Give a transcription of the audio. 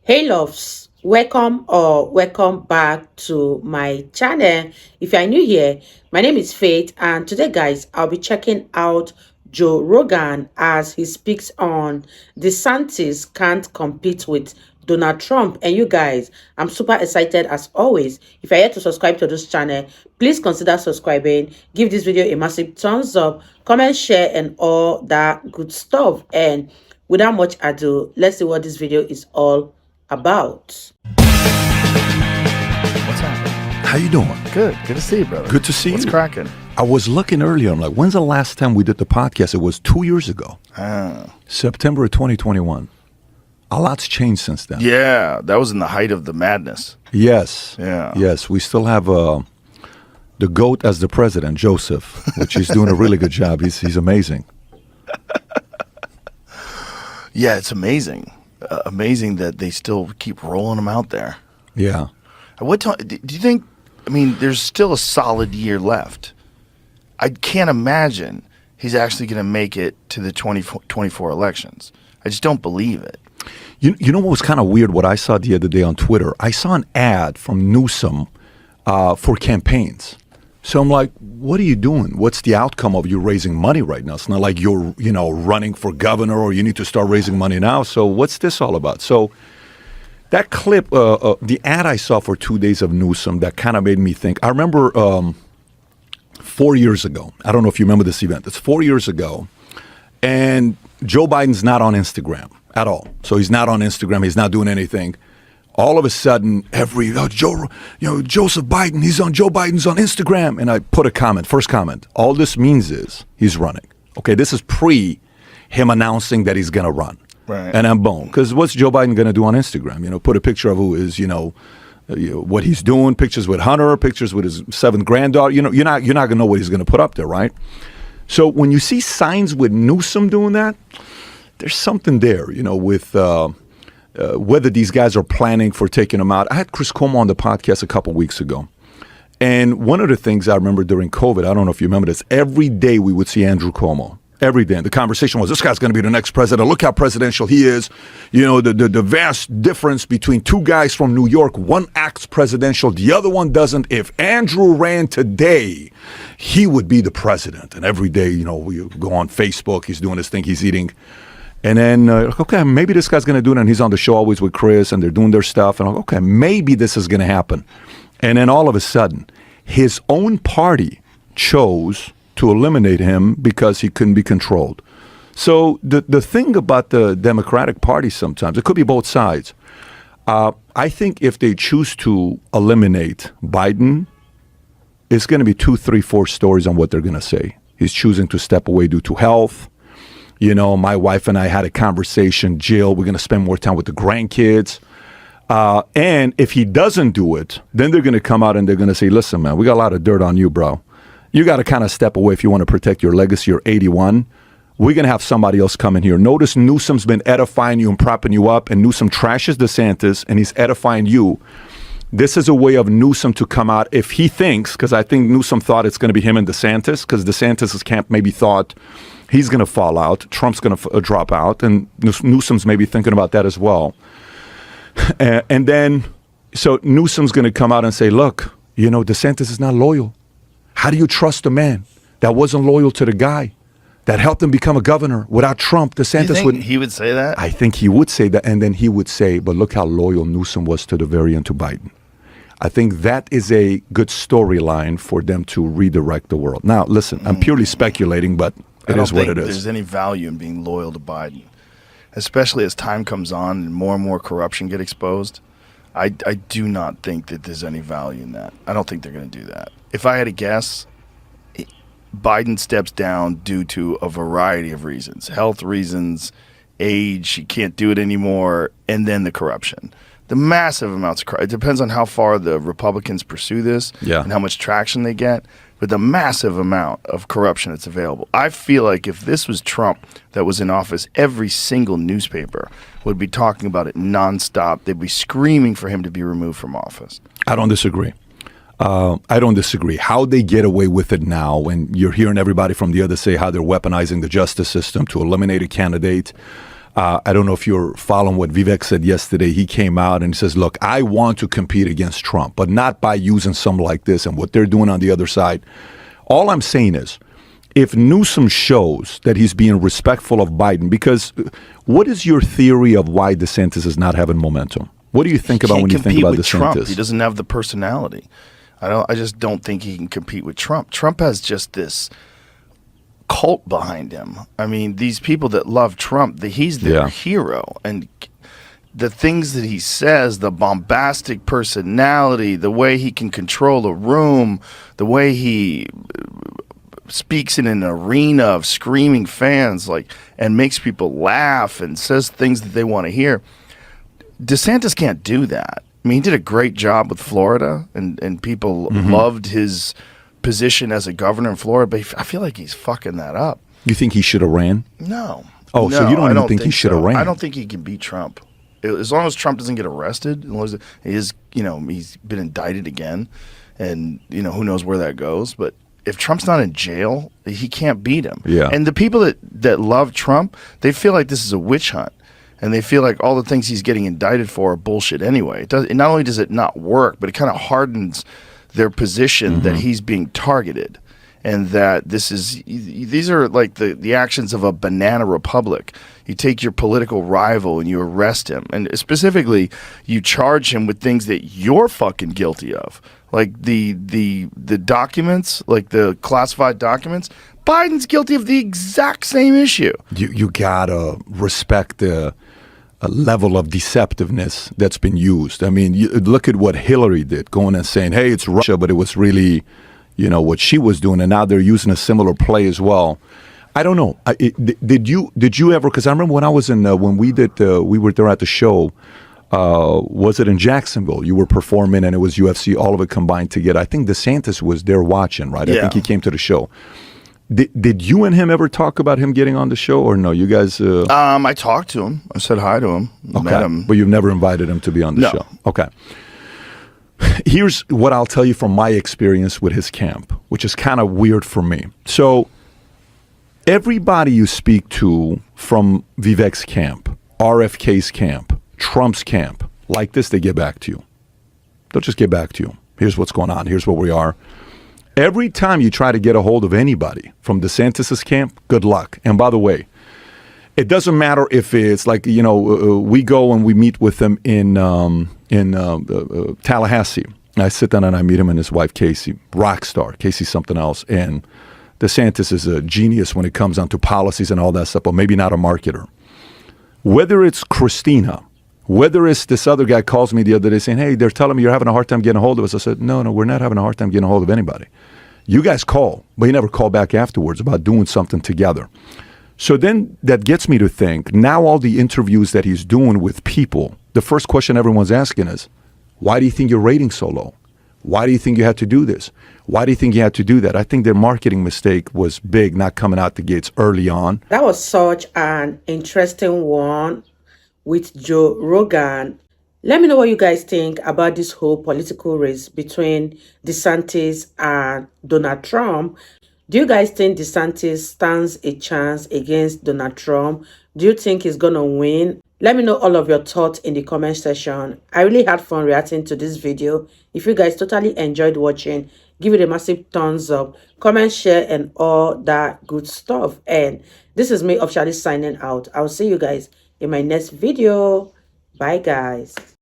Hey loves, welcome back to my channel. If you are new here, my name is Faith, and today guys, I'll be checking out Joe Rogan as he speaks on DeSantis can't compete with Donald Trump. And you guys, I'm super excited as always. If you're here to subscribe to this channel, please consider subscribing, give this video a massive thumbs up, comment, share, and all that good stuff. And without much ado, let's see what this video is all about. What's happening? How you doing? Good. Good to see you, brother. Good to see What's you. What's cracking? I was looking earlier. I'm like, when's the last time we did the podcast? It was 2 years ago. September of 2021. A lot's changed since then. Yeah, that was in the height of the madness. Yes. Yeah. Yes. We still have the GOAT as the president, Joseph, which he's doing a really good job. He's amazing. Yeah, it's amazing. Amazing that they still keep rolling them out there. Yeah. At what time do you think? I mean, there's still a solid year left. I can't imagine he's actually going to make it to the 2024 elections. I just don't believe it. You know what was kind of weird? What I saw the other day on Twitter, I saw an ad from Newsom for campaigns. So I'm like, what are you doing? What's the outcome of you raising money right now? It's not like you're, running for governor or you need to start raising money now. So what's this all about? So that clip, the ad I saw for 2 days of Newsom, that kind of made me think. I remember 4 years ago. I don't know if you remember this event. It's 4 years ago. And Joe Biden's not on Instagram at all. So he's not on Instagram. He's not doing anything. All of a sudden, Joseph Biden, Joe Biden's on Instagram. And I put a comment, first comment. All this means is he's running. Okay, this is pre him announcing that he's going to run. Right. And I'm boom. Because what's Joe Biden going to do on Instagram? Put a picture of who is, what he's doing, pictures with Hunter, pictures with his seventh granddaughter. You're not going to know what he's going to put up there, right? So when you see signs with Newsom doing that, there's something there, with whether these guys are planning for taking him out. I had Chris Cuomo on the podcast a couple weeks ago. And one of the things I remember during COVID, I don't know if you remember this, every day we would see Andrew Cuomo. Every day. And the conversation was, this guy's going to be the next president. Look how presidential he is. The vast difference between two guys from New York. One acts presidential, the other one doesn't. If Andrew ran today, he would be the president. And every day, we go on Facebook, he's doing his thing, he's eating. And then, okay, maybe this guy's going to do it. And he's on the show always with Chris, and they're doing their stuff. And I'm like, okay, maybe this is going to happen. And then all of a sudden, his own party chose to eliminate him because he couldn't be controlled. So the thing about the Democratic Party sometimes, it could be both sides. I think if they choose to eliminate Biden, it's going to be 2, 3, 4 stories on what they're going to say. He's choosing to step away due to health. My wife and I had a conversation, Jill, we're going to spend more time with the grandkids. And if he doesn't do it, then they're going to come out and they're going to say, listen, man, we got a lot of dirt on you, bro. You got to kind of step away if you want to protect your legacy. You're 81. We're going to have somebody else come in here. Notice Newsom's been edifying you and propping you up, and Newsom trashes DeSantis, and he's edifying you. This is a way of Newsom to come out if he thinks, because I think Newsom thought it's going to be him and DeSantis, because DeSantis' camp maybe thought he's going to fall out, Trump's going to drop out, and Newsom's maybe thinking about that as well. And then, so Newsom's going to come out and say, look, DeSantis is not loyal. How do you trust a man that wasn't loyal to the guy that helped him become a governor? Without Trump, DeSantis wouldn't. He would say that? I think he would say that. And then he would say, but look how loyal Newsom was to the very end to Biden. I think that is a good storyline for them to redirect the world. Now, listen, I'm purely speculating, but it is what it is. I don't think there's any value in being loyal to Biden, especially as time comes on and more corruption get exposed. I do not think that there's any value in that. I don't think they're going to do that. If I had to guess, Biden steps down due to a variety of reasons. Health reasons, age, he can't do it anymore, and then the corruption. The massive amounts of corruption. It depends on how far the Republicans pursue this and how much traction they get, but the massive amount of corruption that's available. I feel like if this was Trump that was in office, every single newspaper would be talking about it nonstop. They'd be screaming for him to be removed from office. I don't disagree. I don't disagree. How they get away with it now, when you're hearing everybody from the other say how they're weaponizing the justice system to eliminate a candidate. I don't know if you're following what Vivek said yesterday. He came out and he says, look, I want to compete against Trump, but not by using something like this and what they're doing on the other side. All I'm saying is, if Newsom shows that he's being respectful of Biden, because what is your theory of why DeSantis is not having momentum? What do you think about when you think about DeSantis? Trump. He doesn't have the personality. I just don't think he can compete with Trump. Trump has just this cult behind him. I mean, these people that love Trump, he's their hero. And the things that he says, the bombastic personality, the way he can control a room, the way he speaks in an arena of screaming fans, and makes people laugh and says things that they want to hear. DeSantis can't do that. I mean, he did a great job with Florida, and people loved his position as a governor in Florida, but I feel like he's fucking that up. You think he should have ran? No. Oh, no, so you don't even think he should have ran? I don't think he can beat Trump. As long as Trump doesn't get arrested, as long as he's been indicted again, and who knows where that goes. But if Trump's not in jail, he can't beat him. Yeah. And the people that love Trump, they feel like this is a witch hunt. And they feel like all the things he's getting indicted for are bullshit anyway. Not only does it not work, but it kind of hardens their position that he's being targeted, and that these are like the actions of a banana republic. You take your political rival and you arrest him, and specifically you charge him with things that you're fucking guilty of, like the documents, like the classified documents. Biden's guilty of the exact same issue. You gotta respect the level of deceptiveness that's been used. I mean, look at what Hillary did, going and saying, hey, it's Russia, but it was really, what she was doing, and now they're using a similar play as well. I don't know. Did you ever, because I remember when I was when we were there at the show, was it in Jacksonville? You were performing and it was UFC, all of it combined together. I think DeSantis was there watching, right? Yeah. I think he came to the show. Did you and him ever talk about him getting on the show, or no? You guys? I talked to him. I said hi to him. Met him. But you've never invited him to be on the show. Okay. Here's what I'll tell you from my experience with his camp, which is kind of weird for me. So everybody you speak to from Vivek's camp, RFK's camp, Trump's camp, like this, they get back to you. They'll just get back to you. Here's what's going on. Here's where we are. Every time you try to get a hold of anybody from DeSantis' camp, good luck. And by the way, it doesn't matter if it's like, we go and we meet with them in Tallahassee. I sit down and I meet him and his wife, Casey, rock star. Casey's something else. And DeSantis is a genius when it comes down to policies and all that stuff, but maybe not a marketer. Whether it's Christina, whether it's this other guy calls me the other day saying, hey, they're telling me you're having a hard time getting a hold of us. I said, no, we're not having a hard time getting a hold of anybody. You guys call, but you never call back afterwards about doing something together. So then that gets me to think, now all the interviews that he's doing with people, the first question everyone's asking is, why do you think your rating's so low? Why do you think you had to do this? Why do you think you had to do that? I think their marketing mistake was big, not coming out the gates early on. That was such an interesting one with Joe Rogan. Let me know what you guys think about this whole political race between DeSantis and Donald Trump. Do you guys think DeSantis stands a chance against Donald Trump? Do you think he's going to win? Let me know all of your thoughts in the comment section. I really had fun reacting to this video. If you guys totally enjoyed watching, give it a massive thumbs up, comment, share, and all that good stuff. And this is me officially signing out. I'll see you guys in my next video. Bye, guys.